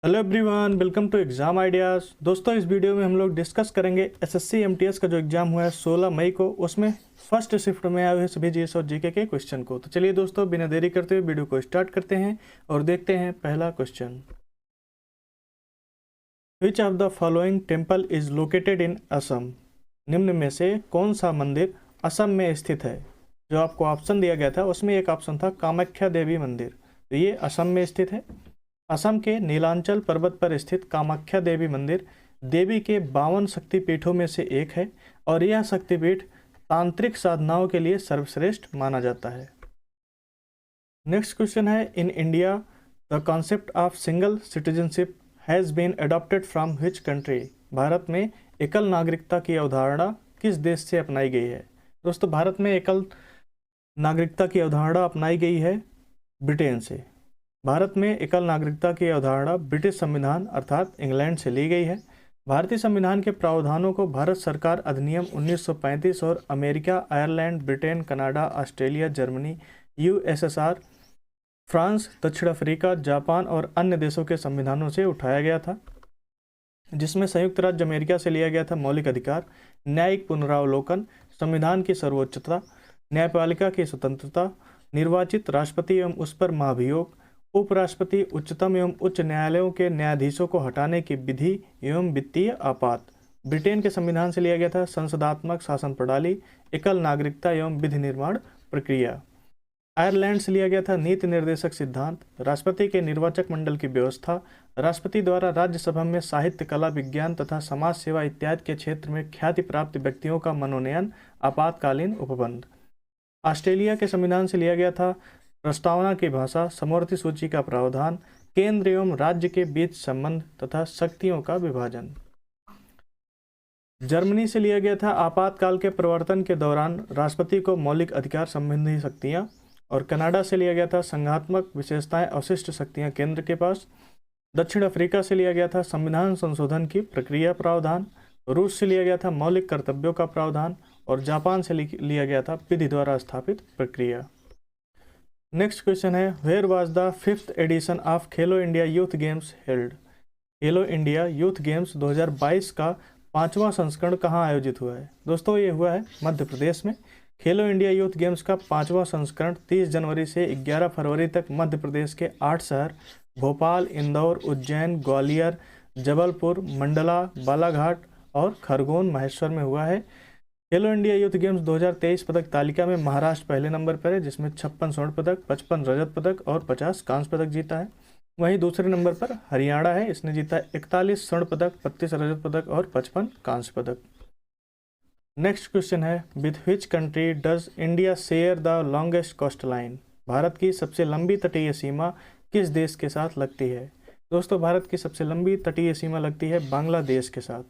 Hello everyone, welcome to exam ideas. दोस्तों, इस video में हम लोग डिस्कस करेंगे एसएससी एमटीएस का जो एग्जाम हुआ है 16 मई को, उसमें फर्स्ट शिफ्ट में आए हुए सभी जीएस और जीके के क्वेश्चन को। तो चलिए दोस्तों, बिना देरी करते हुए वीडियो को स्टार्ट करते हैं और देखते हैं पहला question. Which of the following temple is located in Assam? निम्न में से कौन सा मंदिर असम में स्थित है? जो आपको ऑप्शन दिया गया था उसमें एक ऑप्शन था कामाख्या देवी मंदिर, तो ये असम में स्थित है। असम के नीलांचल पर्वत पर स्थित कामाख्या देवी मंदिर देवी के 52 शक्तिपीठों में से एक है और यह शक्तिपीठ तांत्रिक साधनाओं के लिए सर्वश्रेष्ठ माना जाता है। नेक्स्ट क्वेश्चन है, in India the concept of single citizenship has been adopted from which country? Bharat में एकल नागरिकता की अवधारणा किस देश से अपनाई गई है? दोस्तों, भारत में एकल नागरिकता की अवधारणा अपनाई गई है ब्रिटेन से। भारत में एकल नागरिकता की अवधारणा ब्रिटिश संविधान अर्थात इंग्लैंड से ली गई है। भारतीय संविधान के प्रावधानों को भारत सरकार अधिनियम 1935 और America, Ireland, Britain, Canada, Australia, Germany, USSR, France, दक्षिण अफ्रीका, जापान और अन्य देशों के संविधानों से उठाया गया था, जिसमें संयुक्त राज्य अमेरिका से लिया गया था मौलिक अधिकार, न्यायिक पुनरावलोकन, संविधान की सर्वोच्चता, न्यायपालिका की स्वतंत्रता, निर्वाचित राष्ट्रपति एवं उस पर महाभियोग, उपराष्ट्रपति, उच्चतम एवं उच्च न्यायालयों के न्यायाधीशों को हटाने की विधि एवं वित्तीय आपात। ब्रिटेन के संविधान से लिया गया था संसदात्मक शासन प्रणाली, एकल नागरिकता एवं विधि निर्माण प्रक्रिया। आयरलैंड से लिया गया था नीति निर्देशक सिद्धांत, राष्ट्रपति के निर्वाचक मंडल की व्यवस्था, राष्ट्रपति द्वारा राज्यसभा में साहित्य, कला, विज्ञान तथा समाज सेवा इत्यादि के क्षेत्र में ख्याति प्राप्त व्यक्तियों का मनोनयन, आपातकालीन उपबंध। ऑस्ट्रेलिया के संविधान से लिया गया था प्रस्तावना की भाषा, समवर्ती सूची का प्रावधान, केंद्र एवं राज्य के बीच संबंध तथा शक्तियों का विभाजन। जर्मनी से लिया गया था आपातकाल के प्रवर्तन के दौरान राष्ट्रपति को मौलिक अधिकार संबंधी शक्तियां, और कनाडा से लिया गया था संघात्मक विशेषताएं अवशिष्ट शक्तियां केंद्र के पास। दक्षिण अफ्रीका से लिया गया था संविधान संशोधन की प्रक्रिया प्रावधान। रूस से लिया गया था मौलिक कर्तव्यों का प्रावधान, और जापान से लिया गया था विधि द्वारा स्थापित प्रक्रिया। Next question is, where was the 5th edition of Khelo India youth games held? Khelo India youth games 2022 का 5वां संस्करण कहाँ आयोजित हुआ है? दोस्तों, ये हुआ है मध्य प्रदेश में। खेलो इंडिया यूथ गेम्स का 5वां संस्करण 30 जनवरी से 11 फरवरी तक मध्य प्रदेश के 8 शहर भोपाल, इंदौर, उज्जैन, ग्वालियर, जबलपुर, मंडला, बालाघाट और खरगोन महेश्वर में हुआ है। खेलो इंडिया यूथ गेम्स 2023 पदक तालिका में महाराष्ट्र पहले नंबर पर है, जिसमें 56 स्वर्ण पदक, 55 रजत पदक और 50 कांस्य पदक जीता है। वहीं दूसरे नंबर पर हरियाणा है, इसने जीता 41 स्वर्ण पदक, 35 रजत पदक और 55 कांस्य पदक। Next question is, with which country does India share the longest coast line? Bharat की सबसे लंबी तटीय सीमा किस देश के साथ लगती है? दोस्तों, भारत की सबसे लंबी तटीय सीमा लगती है बांग्लादेश के साथ।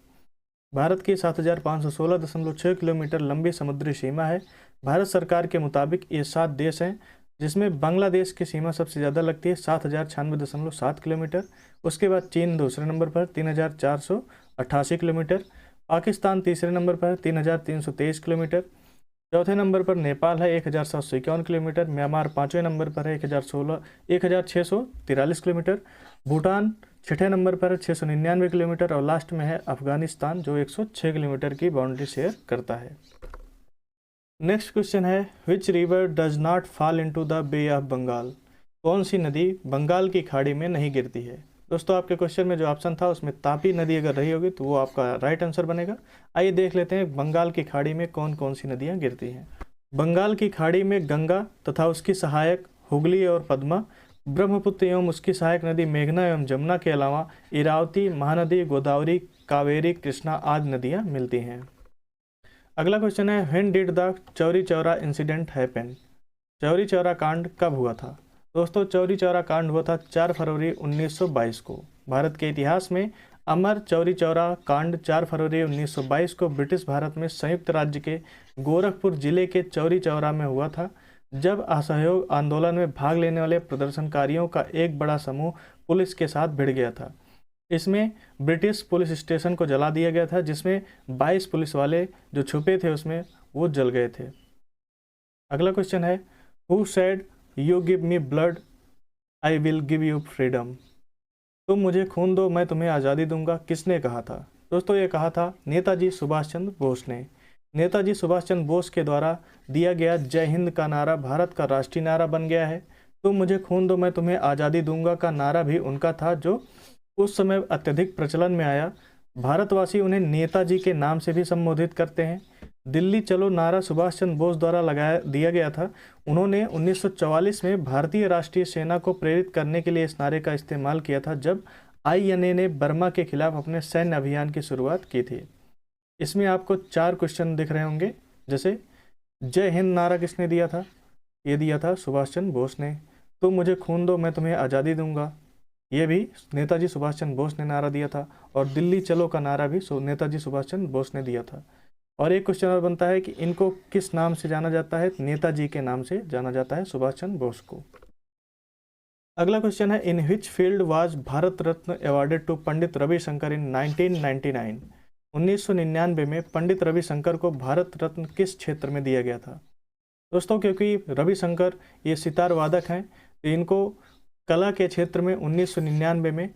भारत की 7516.6 किलोमीटर लंबी समुद्री सीमा है। भारत सरकार के मुताबिक ये 7 देश हैं, जिसमें बांग्लादेश की सीमा सबसे ज़्यादा लगती है 7096.7 किलोमीटर। उसके बाद चीन दूसरे नंबर पर 3488 किलोमीटर, पाकिस्तान तीसरे नंबर पर 3323 किलोमीटर, चौथे नंबर पर नेपाल है 1751 किलोमीटर, म्यांमार 5वें नंबर पर है 1643 किलोमीटर, भूटान 6ठे नंबर पर 699 किलोमीटर, और लास्ट में है अफगानिस्तान जो 106 किलोमीटर की बाउंड्री शेयर करता है। Next question is, which river does not fall into the bay of Bengal? कौन सी नदी बंगाल की खाड़ी में नहीं गिरती है? दोस्तों, आपके क्वेश्चन में जो ऑप्शन था उसमें तापी नदी अगर रही होगी तो वो आपका राइट आंसर बनेगा। आइए देख लेते हैं बंगाल की खाड़ी में कौन कौन सी नदियाँ गिरती हैं। बंगाल की खाड़ी में गंगा तथा उसकी सहायक हुगली और पद्मा, ब्रह्मपुत्र एवं उसकी सहायक नदी मेघना एवं जमुना के अलावा इरावती, महानदी, गोदावरी, कावेरी, कृष्णा आदि नदियाँ मिलती हैं। अगला क्वेश्चन है, when did the Chauri Chaura incident happen? Chauri Chaura कांड कब हुआ था? दोस्तों, चौरी चौरा कांड हुआ था 4 फरवरी 1922 को। भारत के इतिहास में अमर चौरी चौरा कांड 4 फरवरी 1922 को ब्रिटिश भारत में संयुक्त राज्य के गोरखपुर जिले के चौरी चौरा में हुआ था, जब असहयोग आंदोलन में भाग लेने वाले प्रदर्शनकारियों का एक बड़ा समूह पुलिस के साथ भिड़ गया था। इसमें ब्रिटिश पुलिस स्टेशन को जला दिया गया था, जिसमें 22 पुलिस वाले जो छुपे थे उसमें वो जल गए थे। अगला question is, who said you give me blood I will give you freedom? तुम मुझे खून दो मैं तुम्हें आज़ादी दूंगा किसने कहा था? दोस्तों ये कहा था नेताजी सुभाष चंद्र बोस ने। नेताजी सुभाष चंद्र बोस के द्वारा दिया गया जय हिंद का नारा भारत का राष्ट्रीय नारा बन गया है। तुम मुझे खून दो मैं तुम्हें आज़ादी दूंगा का नारा भी उनका था, जो उस समय अत्यधिक प्रचलन में आया। भारतवासी उन्हें नेताजी के नाम से भी संबोधित करते हैं। दिल्ली चलो नारा सुभाष चंद्र बोस द्वारा लगाया दिया गया था। उन्होंने 1944 में भारतीय राष्ट्रीय सेना को प्रेरित करने के लिए इस नारे का इस्तेमाल किया था, जब INA ने बर्मा के खिलाफ अपने सैन्य अभियान की शुरुआत की थी। इसमें आपको 4 क्वेश्चन दिख रहे होंगे, जैसे जय हिंद नारा किसने दिया था? ये दिया था सुभाष चंद्र बोस ने। तुम मुझे खून दो मैं तुम्हें आज़ादी दूंगा, ये भी नेताजी सुभाष चंद्र बोस ने नारा दिया था। और दिल्ली चलो का नारा भी नेताजी सुभाष चंद्र बोस ने दिया था। और एक क्वेश्चन और बनता है कि इनको किस नाम से जाना जाता है? नेताजी के नाम से जाना जाता है, सुभाष चंद्र बोस को। अगला क्वेश्चन है, in which field was Bharat Ratna awarded to Pandit Ravishankar in 1999? 1999 में पंडित रविशंकर को भारत रत्न किस क्षेत्र में दिया गया था? दोस्तों क्योंकि रविशंकर ये सितार वादक हैं, तो इनको कला के क्षेत्र में 1999 में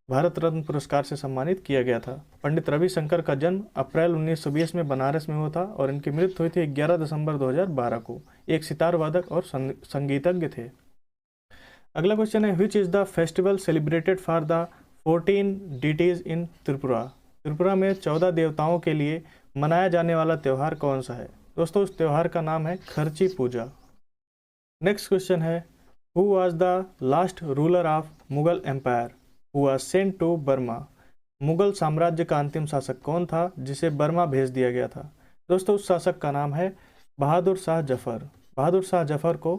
भारत रत्न पुरस्कार से सम्मानित किया गया था। पंडित रविशंकर का जन्म अप्रैल 1920 में बनारस में हुआ था और इनकी मृत्यु हुई थी 11 दिसंबर 2012 को। एक सितार वादक और संगीतज्ञ थे। अगला question is, which is the festival celebrated for the 14 deities इन त्रिपुरा? त्रिपुरा में 14 देवताओं के लिए मनाया जाने वाला त्यौहार कौन सा है? दोस्तों उस त्यौहार का नाम है Kharchi Puja. Next question is, who was the last ruler of Mughal empire who was sent to Burma? Mughal साम्राज्य का अंतिम शासक कौन था जिसे बर्मा भेज दिया गया था? दोस्तों उस शासक का नाम है बहादुर शाह जफर। बहादुर शाह जफर को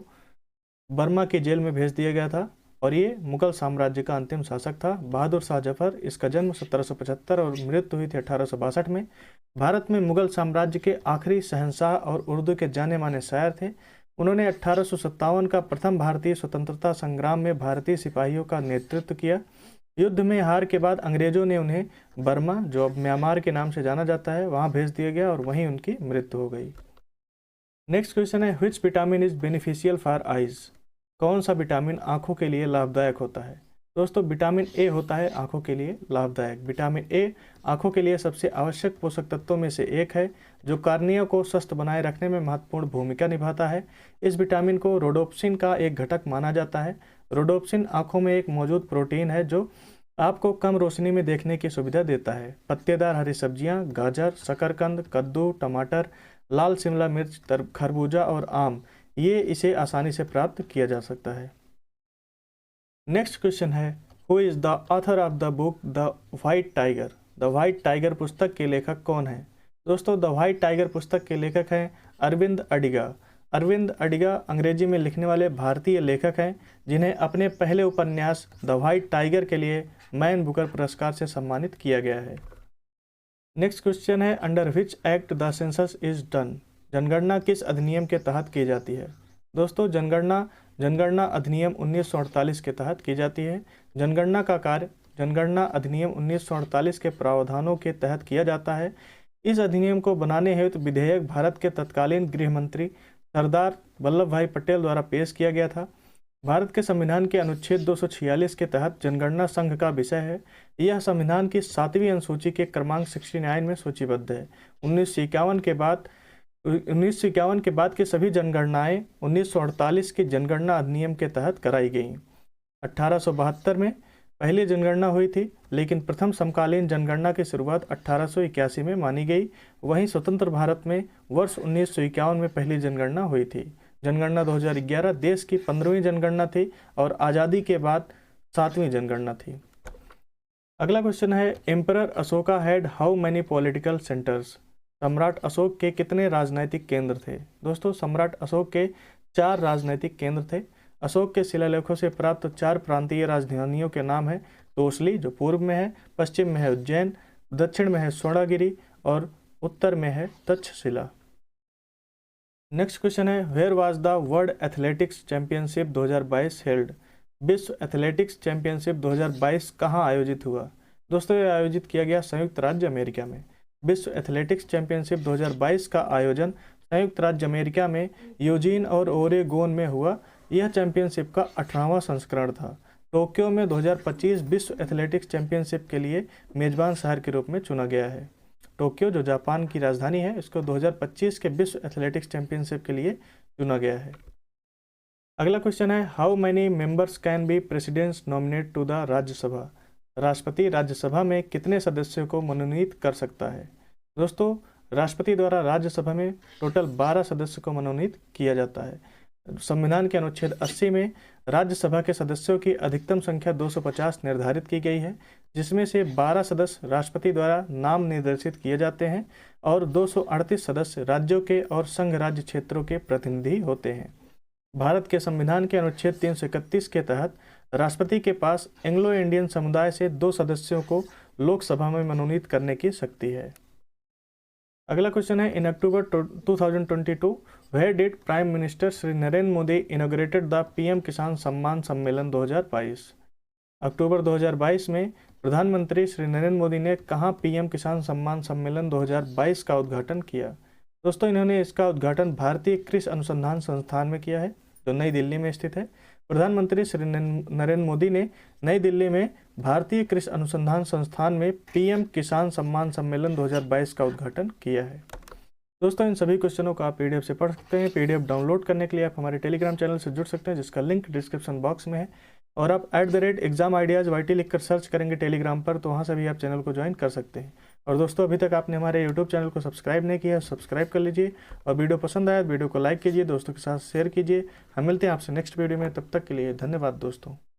बर्मा की जेल में भेज दिया गया था और ये मुगल साम्राज्य का अंतिम शासक था, बहादुर शाह जफर। इसका जन्म 1775 और मृत्यु हुई थी 1862 में। भारत में मुगल साम्राज्य के आखिरी शहंशाह और उर्दू के जाने माने शायर थे। उन्होंने 1857 का प्रथम भारतीय स्वतंत्रता संग्राम में भारतीय सिपाहियों का नेतृत्व किया। युद्ध में हार के बाद अंग्रेजों ने उन्हें बर्मा, जो अब म्यांमार के नाम से जाना जाता है, वहां भेज दिया गया और वहीं उनकी मृत्यु हो गई। नेक्स्ट क्वेश्चन है, which vitamin is beneficial for eyes? कौन सा विटामिन आंखों के लिए लाभदायक होता है? दोस्तों विटामिन ए होता है आंखों के लिए लाभदायक। विटामिन ए आंखों के लिए सबसे आवश्यक पोषक तत्वों में से एक है, जो कार्निया को स्वस्थ बनाए रखने में महत्वपूर्ण भूमिका निभाता है। इस विटामिन को रोडोप्सिन का एक घटक माना जाता है। रोडोप्सिन आंखों में एक मौजूद प्रोटीन है जो आपको कम रोशनी में देखने की सुविधा देता है। पत्तेदार हरी सब्जियां, गाजर, शकरकंद, कद्दू, टमाटर, लाल शिमला मिर्च, खरबूजा और आम, ये इसे आसानी से प्राप्त किया जा सकता है। Next question is, who is the author of the book the white tiger? The white tiger पुस्तक के लेखक कौन है? दोस्तों द व्हाइट टाइगर पुस्तक के लेखक हैं अरविंद अडिगा। अरविंद अडिगा अंग्रेजी में लिखने वाले भारतीय लेखक हैं, जिन्हें अपने पहले उपन्यास द व्हाइट टाइगर के लिए मैन बुकर पुरस्कार से सम्मानित किया गया है। नेक्स्ट क्वेश्चन है, under which act the census is done? जनगणना किस अधिनियम के तहत की जाती है? दोस्तों जनगणना अधिनियम 1948 के तहत की जाती है। जनगणना का कार्य जनगणना अधिनियम 1948 के प्रावधानों के तहत किया जाता है। इस अधिनियम को बनाने हेतु विधेयक भारत के तत्कालीन गृह मंत्री सरदार वल्लभ भाई पटेल द्वारा पेश किया गया था। भारत के संविधान के अनुच्छेद 246 के तहत जनगणना संघ का विषय है। यह संविधान की 7वीं अनुसूची के क्रमांक 69 में सूचीबद्ध है। 1951 के बाद की सभी जनगणनाएं 1948 की जनगणना अधिनियम के तहत कराई गईं। 1872 में पहली जनगणना हुई थी, लेकिन प्रथम समकालीन जनगणना की शुरुआत 1881 में मानी गई। वहीं स्वतंत्र भारत में वर्ष 1951 में पहली जनगणना हुई थी। जनगणना 2011 देश की 15वीं जनगणना थी और आज़ादी के बाद 7वीं जनगणना थी। अगला क्वेश्चन है, emperor Ashoka had how many political centres? सम्राट अशोक के कितने राजनैतिक केंद्र थे? दोस्तों सम्राट अशोक के 4 राजनैतिक केंद्र थे। अशोक के शिलालेखों से प्राप्त 4 प्रांतीय राजधानियों के नाम है तोसली, जो पूर्व में है, पश्चिम में है उज्जैन, दक्षिण में है स्वर्णगिरी और उत्तर में है Taxila. Next question is, where was the world athletics championship 2022 held? विश्व एथलेटिक्स चैंपियनशिप 2022 कहाँ आयोजित हुआ? दोस्तों यह आयोजित किया गया संयुक्त राज्य अमेरिका में। विश्व एथलेटिक्स चैंपियनशिप 2022 का आयोजन संयुक्त राज्य अमेरिका में यूजीन और ओरेगोन में हुआ। यह चैंपियनशिप का 18वां संस्करण था। टोक्यो में 2025 विश्व एथलेटिक्स चैंपियनशिप के लिए मेजबान शहर के रूप में चुना गया है। टोक्यो जो जापान की राजधानी है, इसको 2025 के विश्व एथलेटिक्स चैंपियनशिप के लिए चुना गया है। अगला question is, how many members can be president's nominate to the Rajya Sabha. राष्ट्रपति राज्यसभा में कितने सदस्यों को मनोनीत कर सकता है। दोस्तों, राष्ट्रपति द्वारा राज्यसभा में टोटल 12 सदस्य को मनोनीत किया जाता है। संविधान के अनुच्छेद 80 में राज्यसभा के सदस्यों की अधिकतम संख्या 250 निर्धारित की गई है, जिसमें से 12 सदस्य राष्ट्रपति द्वारा नाम निर्देशित किए जाते हैं और 238 सदस्य राज्यों के और संघ राज्य क्षेत्रों के प्रतिनिधि होते हैं। भारत के संविधान के अनुच्छेद 331 के तहत राष्ट्रपति के पास एंग्लो इंडियन समुदाय से 2 सदस्यों को लोकसभा में मनोनीत करने की शक्ति है। अगला क्वेश्चन है, in October 2022 where did prime minister Shri Narendra Modi inaugurated the PM Kisan Samman सम्मेलन 2022। अक्टूबर 2022 में प्रधानमंत्री श्री नरेंद्र मोदी ने कहां पीएम किसान सम्मान सम्मेलन 2022 का उद्घाटन किया। दोस्तों, इन्होंने इसका उद्घाटन भारतीय कृषि अनुसंधान संस्थान में किया है, जो नई दिल्ली में स्थित है। प्रधानमंत्री श्री नरेंद्र मोदी ने नई दिल्ली में भारतीय कृषि अनुसंधान संस्थान में पीएम किसान सम्मान सम्मेलन 2022 का उद्घाटन किया है। दोस्तों, इन सभी क्वेश्चनों को आप पीडीएफ से पढ़ सकते हैं। पीडीएफ डाउनलोड करने के लिए आप हमारे टेलीग्राम चैनल से जुड़ सकते हैं, जिसका लिंक डिस्क्रिप्शन बॉक्स में है। और आप @exam ideas YT लिखकर सर्च करेंगे टेलीग्राम पर, तो वहाँ से भी आप चैनल को ज्वाइन कर सकते हैं। और दोस्तों, अभी तक आपने हमारे यूट्यूब चैनल को सब्सक्राइब नहीं किया है, सब्सक्राइब कर लीजिए। और वीडियो पसंद आया तो वीडियो को लाइक कीजिए, दोस्तों के साथ शेयर कीजिए। हम मिलते हैं आपसे नेक्स्ट वीडियो में, तब तक के लिए धन्यवाद दोस्तों।